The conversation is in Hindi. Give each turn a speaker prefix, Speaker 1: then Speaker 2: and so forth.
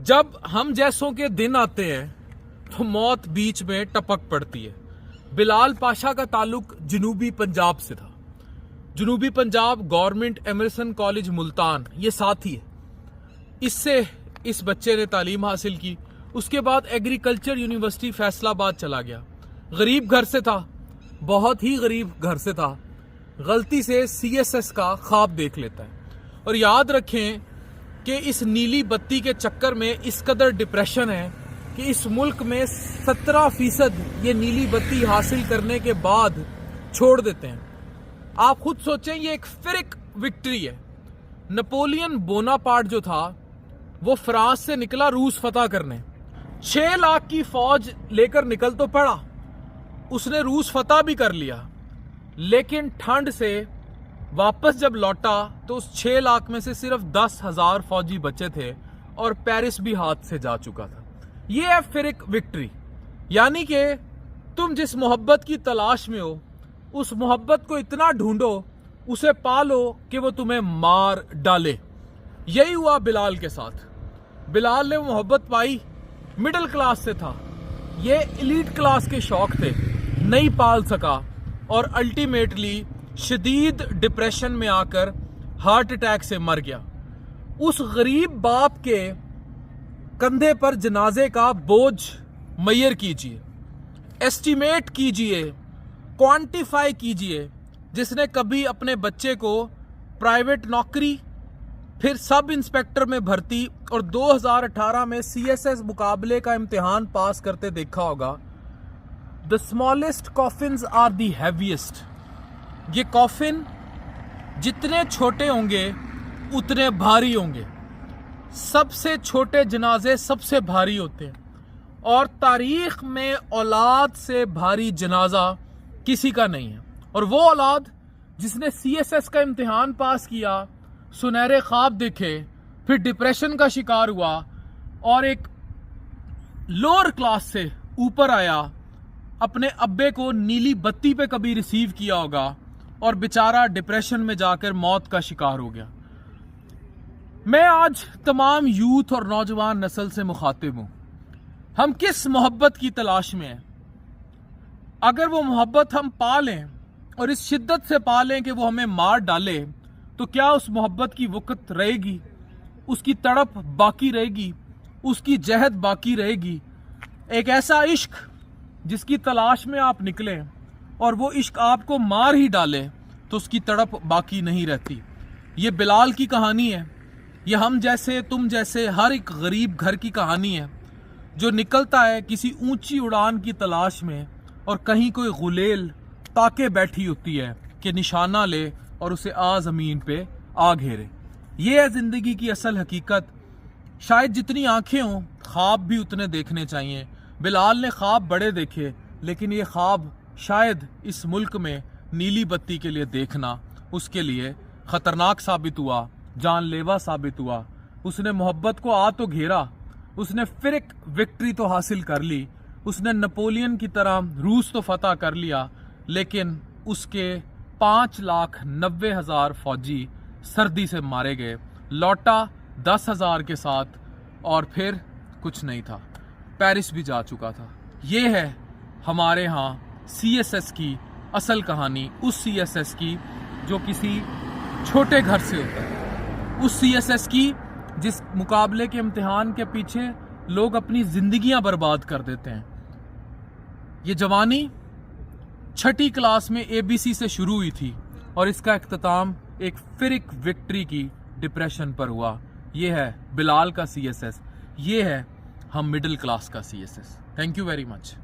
Speaker 1: जब हम जैसों के दिन आते हैं तो मौत बीच में टपक पड़ती है। बिलाल पाशा का ताल्लुक जनूबी पंजाब से था। जनूबी Punjab government Emerson college Multan ये साथ ही है। इससे इस बच्चे ने तालीम हासिल की। उसके बाद एग्रीकल्चर यूनिवर्सिटी फैसलाबाद चला गया। गरीब घर से था, बहुत ही गरीब घर से था। गलती से सीएसएस का ख्वाब देख लेता है। और याद रखें कि इस नीली बत्ती के चक्कर में इस कदर डिप्रेशन है कि इस मुल्क में 17% ये नीली बत्ती हासिल करने के बाद छोड़ देते हैं। आप खुद सोचें, ये एक फिरिक विक्ट्री है। नेपोलियन बोनापार्ट जो था वो फ्रांस से निकला रूस फतह करने। 6 लाख की फौज लेकर निकल तो पड़ा, उसने रूस फतह भी कर लिया, लेकिन ठंड से वापस जब लौटा तो उस 6 लाख में से सिर्फ 10,000 फौजी बचे थे और पेरिस भी हाथ से जा चुका था। ये है फिरिक विक्ट्री। यानी कि तुम जिस मोहब्बत की तलाश में हो उस मोहब्बत को इतना ढूंढो, उसे पालो कि वो तुम्हें मार डाले। यही हुआ बिलाल के साथ। बिलाल ने मोहब्बत पाई, मिडिल क्लास से था, ये एलीट क्लास के शौक थे, नहीं पाल सका और अल्टीमेटली शदीद डिप्रेशन में आकर हार्ट अटैक से मर गया। उस गरीब बाप के कंधे पर जनाजे का बोझ मैयर कीजिए, एस्टिमेट कीजिए, क्वांटिफाई कीजिए। जिसने कभी अपने बच्चे को प्राइवेट नौकरी, फिर सब इंस्पेक्टर में भर्ती और 2018 में सीएसएस मुकाबले का इम्तिहान पास करते देखा होगा। The smallest coffins are the heaviest. ये कॉफिन जितने छोटे होंगे उतने भारी होंगे। सबसे छोटे जनाजे सबसे भारी होते हैं और तारीख में औलाद से भारी जनाजा किसी का नहीं है। और वो औलाद जिसने सीएसएस का इम्तिहान पास किया, सुनहरे ख्वाब देखे, फिर डिप्रेशन का शिकार हुआ और एक लोअर क्लास से ऊपर आया, अपने अब्बे को नीली बत्ती पे कभी रिसीव किया होगा और बेचारा डिप्रेशन में जाकर मौत का शिकार हो गया। मैं आज तमाम यूथ और नौजवान नस्ल से मुखातिब हूं। हम किस मोहब्बत की तलाश में हैं? अगर वो मोहब्बत हम पा लें और इस शिद्दत से पा लें कि वो हमें मार डाले, तो क्या उस मोहब्बत की वक़्त रहेगी? उसकी तड़प बाकी रहेगी? उसकी जहद बाकी रहेगी? एक ऐसा इश्क जिसकी तलाश में आप निकलें और वो इश्क आपको मार ही डाले तो उसकी तड़प बाकी नहीं रहती। ये बिलाल की कहानी है। ये हम जैसे, तुम जैसे हर एक गरीब घर की कहानी है जो निकलता है किसी ऊंची उड़ान की तलाश में और कहीं कोई गुलेल ताके बैठी होती है कि निशाना ले और उसे ज़मीन पे आ घेरे। ये है जिंदगी की असल हकीकत। शायद जितनी आंखें हों, ख्वाब भी उतने देखने चाहिए। बिलाल ने ख्वाब बड़े देखे, लेकिन ये ख्वाब शायद इस मुल्क में नीली बत्ती के लिए देखना उसके लिए खतरनाक साबित हुआ, जानलेवा साबित हुआ। उसने मोहब्बत को तो घेरा, उसने फिर एक विक्ट्री तो हासिल कर ली, उसने नेपोलियन की तरह रूस तो फतह कर लिया, लेकिन उसके 5,90,000 फौजी सर्दी से मारे गए। लौटा 10,000 के साथ और फिर कुछ नहीं था, पेरिस भी जा चुका था। ये है हमारे यहाँ सीएसएस की असल कहानी, उस सीएसएस की जो किसी छोटे घर से होता है, उस सीएसएस की जिस मुकाबले के इम्तिहान के पीछे लोग अपनी जिंदगियां बर्बाद कर देते हैं। ये जवानी 6ठी क्लास में एबीसी से शुरू हुई थी और इसका इख्तिताम एक फिरिक विक्ट्री की डिप्रेशन पर हुआ। ये है बिलाल का सीएसएस, ये है हम मिडिल क्लास का CSS. Thank you very much.